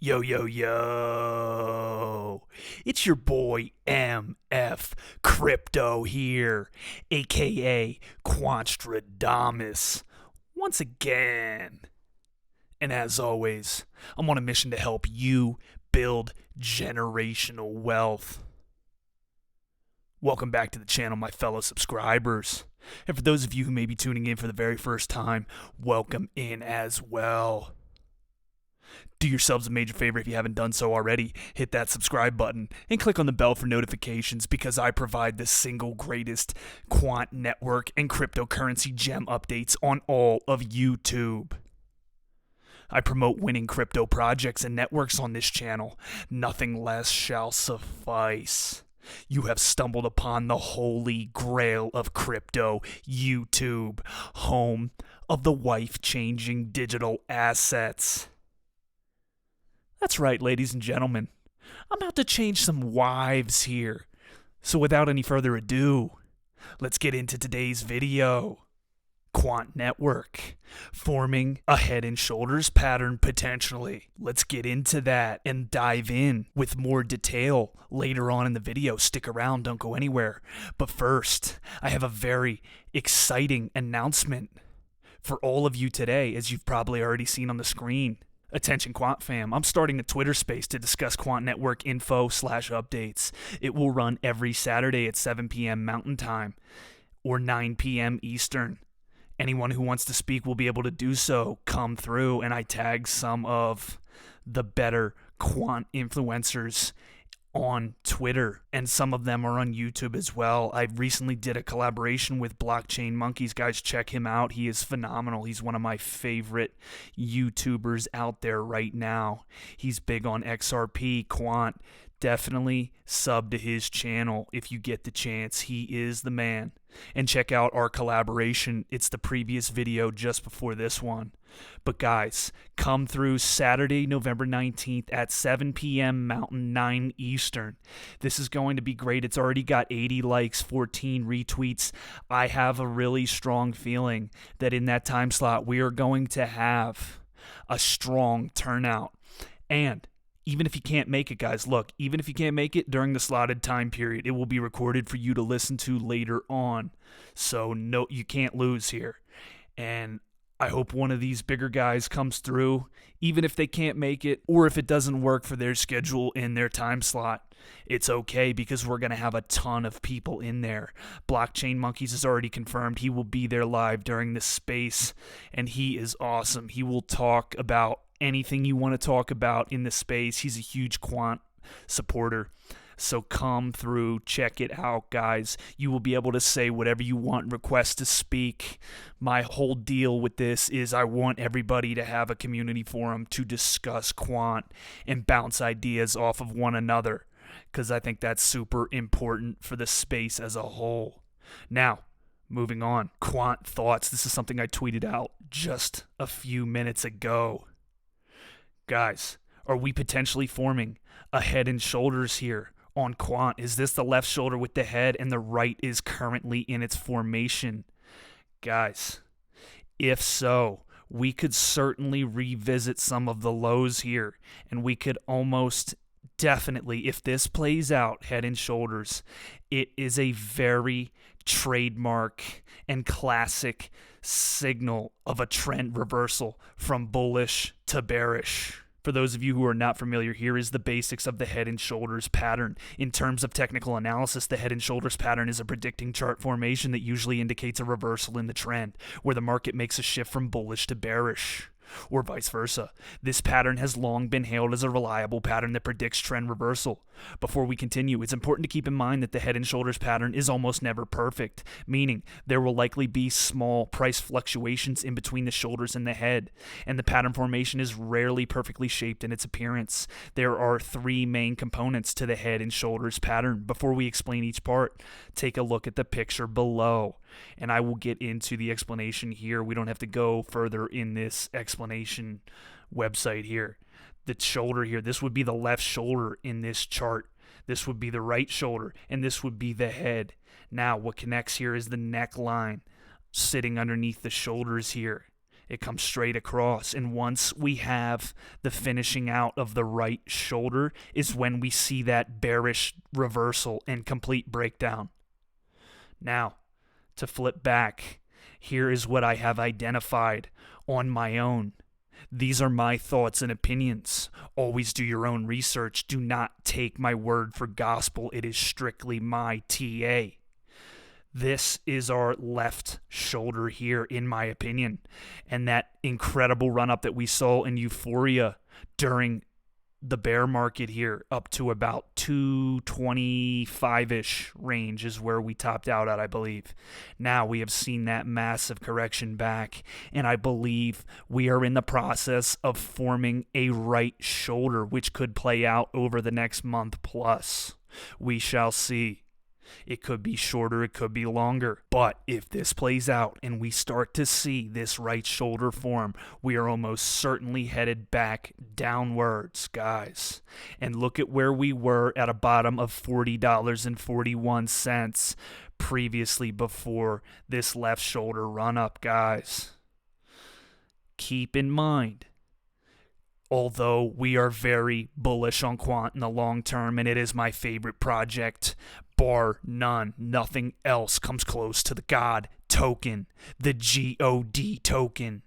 Yo, yo, yo. It's your boy MF Crypto here, aka Quanstradamus, once again. And as always, I'm on a mission to help you build generational wealth. Welcome back to the channel, my fellow subscribers. And for those of you who may be tuning in for the very first time, welcome in as well. Do yourselves a major favor if you haven't done so already. Hit that subscribe button and click on the bell for notifications because I provide the single greatest quant network and cryptocurrency gem updates on all of YouTube. I promote winning crypto projects and networks on this channel. Nothing less shall suffice. You have stumbled upon the holy grail of crypto, YouTube, home of the wife-changing digital assets. That's right, ladies and gentlemen. I'm about to change some wives here. So without any further ado, let's get into today's video. Quant Network, forming a head and shoulders pattern potentially. Let's get into that and dive in with more detail later on in the video. Stick around, don't go anywhere. But first, I have a very exciting announcement for all of you today, as you've probably already seen on the screen. Attention Quant fam, I'm starting a Twitter space to discuss Quant Network info/updates. It will run every Saturday at 7 p.m. Mountain Time or 9 p.m. Eastern. Anyone who wants to speak will be able to do so. Come through, and I tag some of the better quant influencers on Twitter, and some of them are on YouTube as well. I recently did a collaboration with Blockchain Monkeys. Guys, check him out. He is phenomenal. He's one of my favorite YouTubers out there right now. He's big on XRP, Quant. Definitely sub to his channel if you get the chance. He is the man. And check out our collaboration. It's the previous video just before this one. But guys, come through Saturday, November 19th at 7 p.m. Mountain, 9 Eastern. This is going to be great. It's already got 80 likes, 14 retweets. I have a really strong feeling that in that time slot, we are going to have a strong turnout. And even if you can't make it, guys, look, even if you can't make it during the slotted time period, it will be recorded for you to listen to later on. So no, you can't lose here. And I hope one of these bigger guys comes through, even if they can't make it, or if it doesn't work for their schedule in their time slot. It's okay because we're going to have a ton of people in there. Blockchain Monkeys has already confirmed he will be there live during this space, and he is awesome. He will talk about anything you want to talk about in the space. He's a huge quant supporter. So come through, check it out, guys. You will be able to say whatever you want, request to speak. My whole deal with this is I want everybody to have a community forum to discuss quant and bounce ideas off of one another, because I think that's super important for the space as a whole. Now, moving on. Quant thoughts. This is something I tweeted out just a few minutes ago. Guys, are we potentially forming a head and shoulders here on Quant? Is this the left shoulder with the head and the right is currently in its formation? Guys, if so, we could certainly revisit some of the lows here, and we could almost definitely, if this plays out, head and shoulders, it is a very trademark and classic signal of a trend reversal from bullish to bearish. For those of you who are not familiar, here is the basics of the head and shoulders pattern. In terms of technical analysis, the head and shoulders pattern is a predicting chart formation that usually indicates a reversal in the trend, where the market makes a shift from bullish to bearish, or vice versa. This pattern has long been hailed as a reliable pattern that predicts trend reversal. Before we continue, it's important to keep in mind that the head and shoulders pattern is almost never perfect, meaning there will likely be small price fluctuations in between the shoulders and the head, and the pattern formation is rarely perfectly shaped in its appearance. There are three main components to the head and shoulders pattern. Before we explain each part, take a look at the picture below, and I will get into the explanation here. We don't have to go further in this explanation website here. The shoulder here, this would be the left shoulder in this chart. This would be the right shoulder, and this would be the head. Now, what connects here is the neckline sitting underneath the shoulders here. It comes straight across, and once we have the finishing out of the right shoulder is when we see that bearish reversal and complete breakdown. Now, to flip back, here is what I have identified on my own. These are my thoughts and opinions. Always do your own research. Do not take my word for gospel. It is strictly my TA. This is our left shoulder here, in my opinion. And that incredible run-up that we saw in euphoria during the bear market here, up to about 225-ish range is where we topped out at, I believe. Now we have seen that massive correction back, and I believe we are in the process of forming a right shoulder, which could play out over the next month plus. We shall see. It could be shorter, it could be longer. But if this plays out and we start to see this right shoulder form, we are almost certainly headed back downwards, guys. And look at where we were at a bottom of $40.41 previously before this left shoulder run up, guys. Keep in mind, although we are very bullish on Quant in the long term, and it is my favorite project, bar none, nothing else comes close to the God token, the GOD token.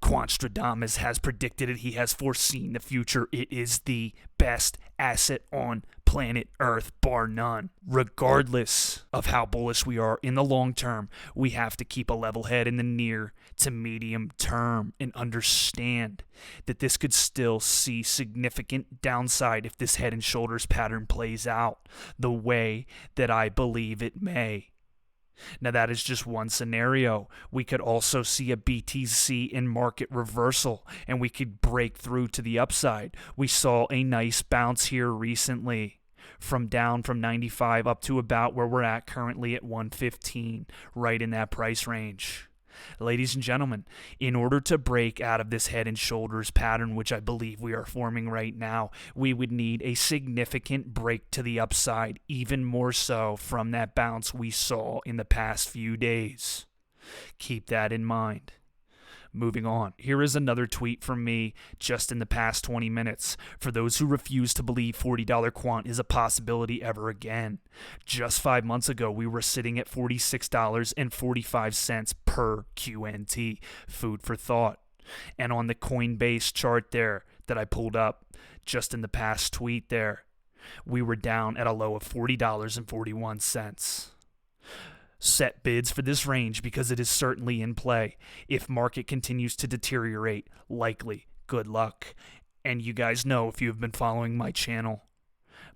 Quantstradamus has predicted it. He has foreseen the future. It is the best asset on planet Earth, bar none. Regardless of how bullish we are in the long term, we have to keep a level head in the near to medium term and understand that this could still see significant downside if this head and shoulders pattern plays out the way that I believe it may. Now, that is just one scenario. We could also see a BTC in market reversal, and we could break through to the upside. We saw a nice bounce here recently from 95 up to about where we're at currently at 115, right in that price range. Ladies and gentlemen, in order to break out of this head and shoulders pattern, which I believe we are forming right now, we would need a significant break to the upside, even more so from that bounce we saw in the past few days. Keep that in mind. Moving on, here is another tweet from me just in the past 20 minutes. For those who refuse to believe $40 quant is a possibility ever again. Just 5 months ago, we were sitting at $46.45 per QNT. Food for thought. And on the Coinbase chart there that I pulled up just in the past tweet there, we were down at a low of $40.41. Set bids for this range because it is certainly in play. If market continues to deteriorate, likely, good luck. And you guys know, if you have been following my channel,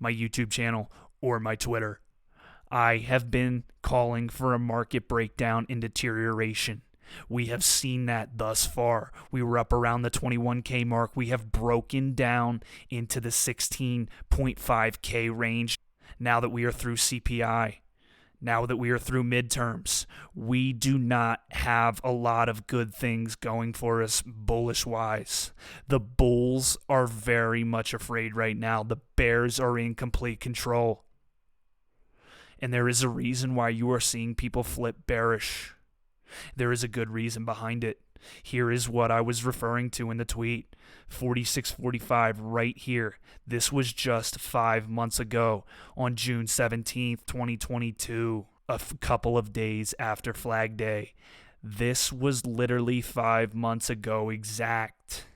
my YouTube channel, or my Twitter, I have been calling for a market breakdown and deterioration. We have seen that thus far. We were up around the 21K mark. We have broken down into the 16.5K range now that we are through CPI. Now that we are through midterms, we do not have a lot of good things going for us bullish-wise. The bulls are very much afraid right now. The bears are in complete control. And there is a reason why you are seeing people flip bearish. There is a good reason behind it. Here is what I was referring to in the tweet. 46.45 right here. This was just 5 months ago on June 17th, 2022, a couple of days after Flag Day. This was literally 5 months ago exact.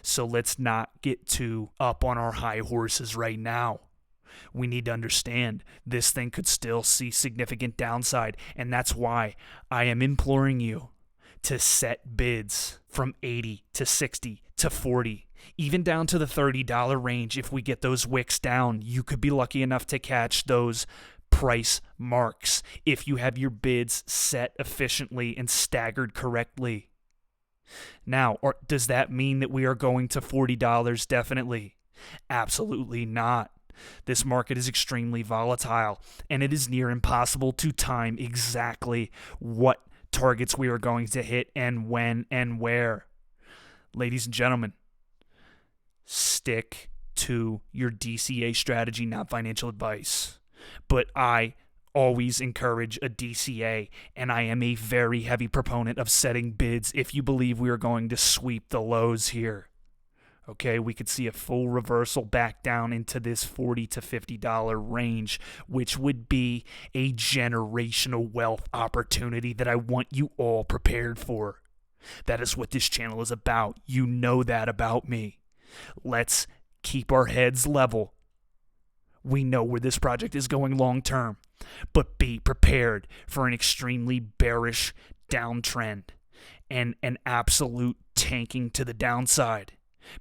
So let's not get too up on our high horses right now. We need to understand this thing could still see significant downside, and that's why I am imploring you to set bids from 80 to 60 to 40, even down to the $30 range. If we get those wicks down, you could be lucky enough to catch those price marks if you have your bids set efficiently and staggered correctly. Now, does that mean that we are going to $40 definitely? Absolutely not. This market is extremely volatile, and it is near impossible to time exactly what targets we are going to hit and when and where. Ladies and gentlemen, stick to your DCA strategy, not financial advice. But I always encourage a DCA, and I am a very heavy proponent of setting bids if you believe we are going to sweep the lows here. Okay, we could see a full reversal back down into this $40 to $50 range, which would be a generational wealth opportunity that I want you all prepared for. That is what this channel is about. You know that about me. Let's keep our heads level. We know where this project is going long term, but be prepared for an extremely bearish downtrend and an absolute tanking to the downside.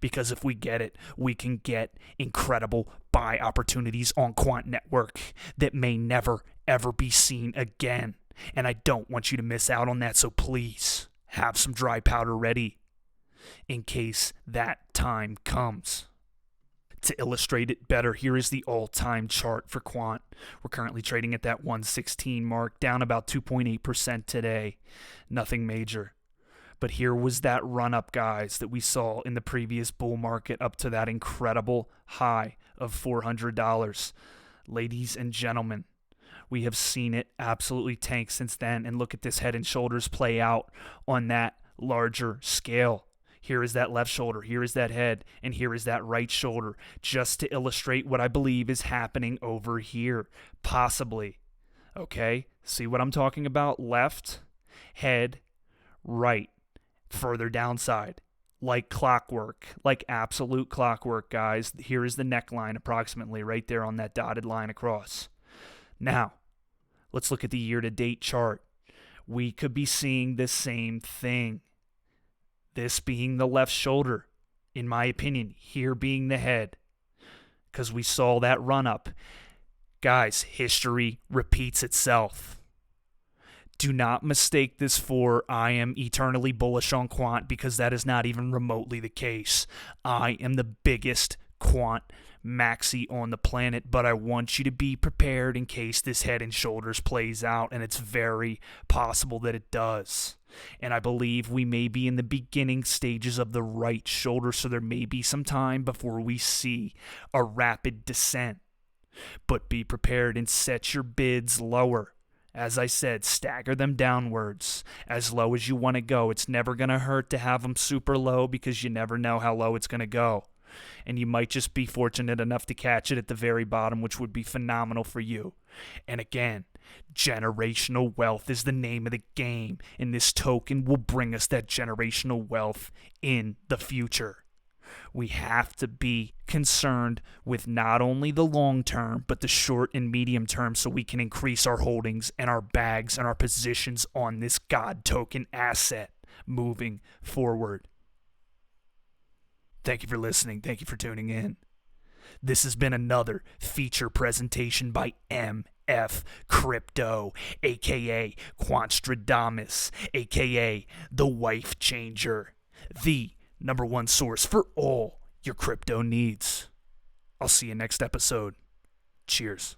Because if we get it, we can get incredible buy opportunities on Quant Network that may never, ever be seen again. And I don't want you to miss out on that, so please have some dry powder ready in case that time comes. To illustrate it better, here is the all-time chart for Quant. We're currently trading at that 116 mark, down about 2.8% today. Nothing major. But here was that run-up, guys, that we saw in the previous bull market up to that incredible high of $400. Ladies and gentlemen, we have seen it absolutely tank since then. And look at this head and shoulders play out on that larger scale. Here is that left shoulder, here is that head, and here is that right shoulder, just to illustrate what I believe is happening over here, possibly. Okay, see what I'm talking about? Left, head, right. Further downside, like clockwork, like absolute clockwork, guys. Here is the neckline approximately right there on that dotted line across. Now, let's look at the year-to-date chart. We could be seeing the same thing. This being the left shoulder, in my opinion, here being the head, because we saw that run-up. Guys, history repeats itself. Do not mistake this for I am eternally bullish on Quant, because that is not even remotely the case. I am the biggest Quant maxi on the planet, but I want you to be prepared in case this head and shoulders plays out, and it's very possible that it does. And I believe we may be in the beginning stages of the right shoulder, so there may be some time before we see a rapid descent. But be prepared and set your bids lower. As I said, stagger them downwards as low as you want to go. It's never going to hurt to have them super low, because you never know how low it's going to go. And you might just be fortunate enough to catch it at the very bottom, which would be phenomenal for you. And again, generational wealth is the name of the game, and this token will bring us that generational wealth in the future. We have to be concerned with not only the long term, but the short and medium term, so we can increase our holdings and our bags and our positions on this God token asset moving forward. Thank you for listening. Thank you for tuning in. This has been another feature presentation by MF Crypto, aka Quantstradamus, aka the Wife Changer, the #1 source for all your crypto needs. I'll see you next episode. Cheers.